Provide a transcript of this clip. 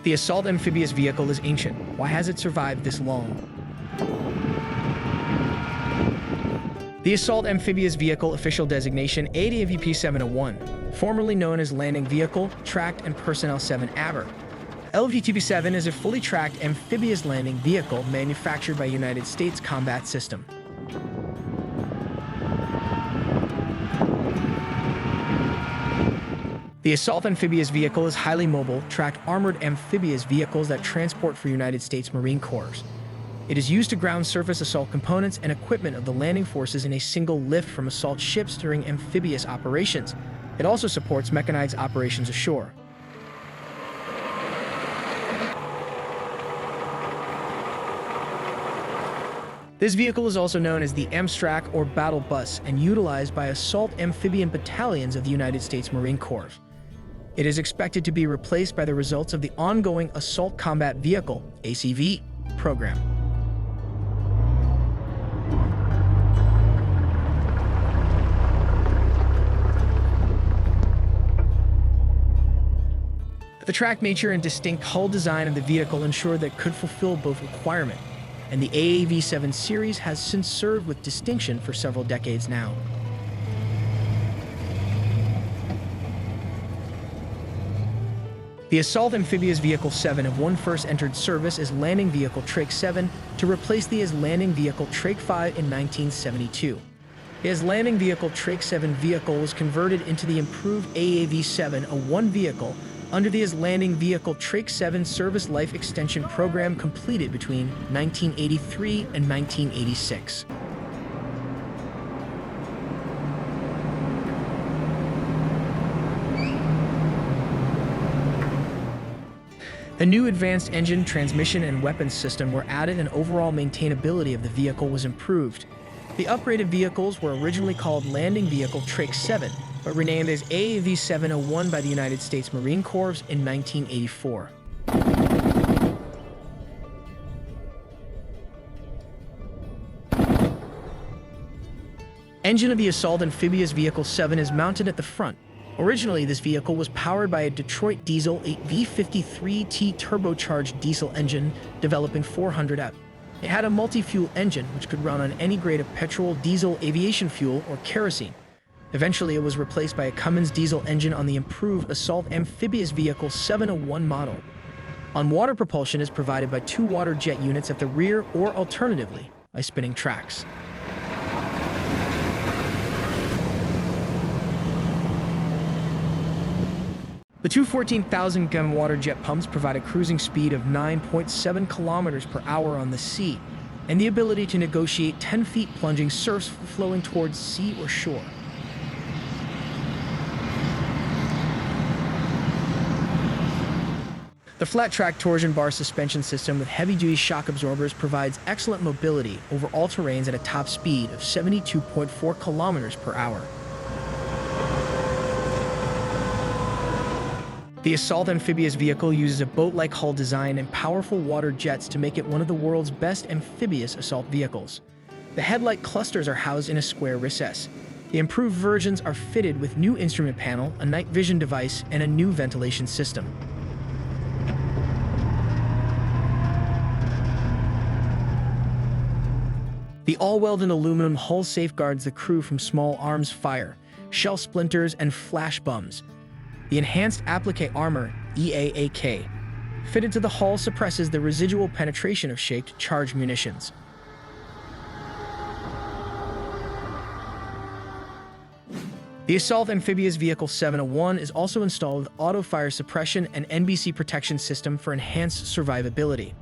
The assault amphibious vehicle is ancient. Why has it survived this long? The assault amphibious vehicle official designation AAV-7A1, formerly known as Landing Vehicle, Tracked and Personnel 7A1. LVTB-7 is a fully tracked amphibious landing vehicle manufactured by United States Combat System. The assault amphibious vehicle is highly mobile, tracked armored amphibious vehicles that transport for United States Marine Corps. It is used to ground surface assault components and equipment of the landing forces in a single lift from assault ships during amphibious operations. It also supports mechanized operations ashore. This vehicle is also known as the Amstrak or Battle Bus and utilized by assault amphibian battalions of the United States Marine Corps. It is expected to be replaced by the results of the ongoing Assault Combat Vehicle (ACV) program. The track nature and distinct hull design of the vehicle ensure that it could fulfill both requirements, and the AAV-7 series has since served with distinction for several decades now. The Assault Amphibious Vehicle 7A1 first entered service as Landing Vehicle Trake 7 to replace the as Landing Vehicle Trake 5 in 1972. The as Landing Vehicle Trake 7 vehicle was converted into the improved AAV-7A1 vehicle under the as Landing Vehicle Trake 7 Service Life Extension Program completed between 1983 and 1986. A new advanced engine, transmission, and weapons system were added and overall maintainability of the vehicle was improved. The upgraded vehicles were originally called Landing Vehicle Trake 7, but renamed as AAV-7A1 by the United States Marine Corps in 1984. Engine of the Assault Amphibious Vehicle 7 is mounted at the front. Originally, this vehicle was powered by a Detroit diesel V53T turbocharged diesel engine developing 400F. It had a multi-fuel engine which could run on any grade of petrol, diesel, aviation fuel, or kerosene. Eventually, it was replaced by a Cummins diesel engine on the improved Assault Amphibious Vehicle 7A1 model. On-water propulsion is provided by 2 water jet units at the rear or alternatively by spinning tracks. The two 14,000-gun water jet pumps provide a cruising speed of 9.7 kilometers per hour on the sea and the ability to negotiate 10 feet plunging surfs flowing towards sea or shore. The flat-track torsion bar suspension system with heavy-duty shock absorbers provides excellent mobility over all terrains at a top speed of 72.4 kilometers per hour. The Assault Amphibious Vehicle uses a boat-like hull design and powerful water jets to make it one of the world's best amphibious assault vehicles. The headlight clusters are housed in a square recess. The improved versions are fitted with new instrument panel, a night vision device, and a new ventilation system. The all-welded aluminum hull safeguards the crew from small arms fire, shell splinters, and flash bombs. The enhanced applique armor, EAAK, fitted to the hull suppresses the residual penetration of shaped charged munitions. The Assault Amphibious Vehicle 7A1 is also installed with auto fire suppression and NBC protection system for enhanced survivability.